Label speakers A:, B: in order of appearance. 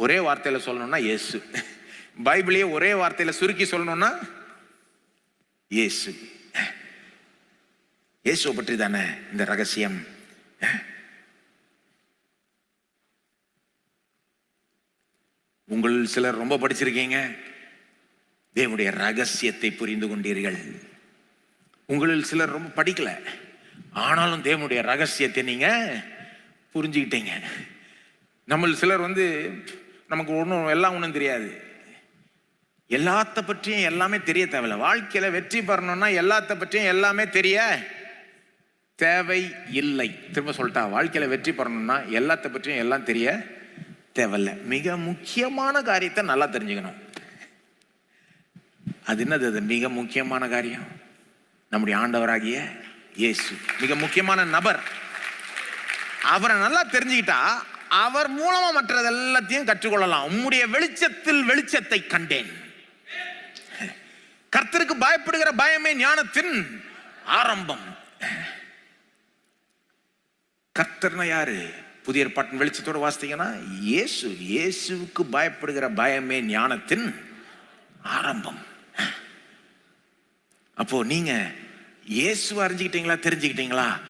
A: ஒரே வார்த்தையில சொல்லணும்னா இயேசு. பைபிளையே ஒரே வார்த்தையில சுருக்கி சொல்லணும்னா இயேசு. இயேசுவை பற்றி தானே இந்த ரகசியம். உங்கள் சிலர் ரொம்ப படிச்சிருக்கீங்க, தேவனுடைய ரகசியத்தை புரிந்து கொண்டீர்கள். உங்களில் சிலர் ரொம்ப படிக்கல, ஆனாலும் தேவனுடைய ரகசியத்தை நீங்க புரிஞ்சுக்கிட்டீங்க. நம்ம சிலர் நமக்கு ஒன்றும் தெரியாது, எல்லாத்த பற்றியும் எல்லாமே தெரிய தேவையில்லை. வாழ்க்கையில வெற்றி பெறணும்னா எல்லாத்த பற்றியும் எல்லாமே தெரிய தேவை இல்லை. திரும்ப சொல்லிட்டா, வாழ்க்கையில வெற்றி பெறணும்னா எல்லாத்த பற்றியும் எல்லாம் தெரிய தேவையில்லை. மிக முக்கியமான காரியத்தை நல்லா தெரிஞ்சுக்கணும். அது என்னது? அது மிக முக்கியமான காரியம். நம்முடைய ஆண்டவராகிய இயேசு மிக முக்கியமான நபர். அவரை நல்லா தெரிஞ்சுக்கிட்டா அவர் மூலமா மற்றது எல்லாத்தையும் கற்றுக்கொள்ளலாம். உம்முடைய வெளிச்சத்தில் வெளிச்சத்தை கண்டேன். கர்த்தருக்கு பயப்படுகிற பயமே ஞானத்தின் ஆரம்பம். கர்த்தர்னா யாரு? புதிய ஏற்பாட்டின் வெளிச்சத்தோட வாசித்தீங்கன்னா இயேசு. இயேசுவுக்கு பயப்படுகிற பயமே ஞானத்தின் ஆரம்பம். அப்போ நீங்க இயேசு அறிஞ்சுக்கிட்டீங்களா? தெரிஞ்சுக்கிட்டீங்களா?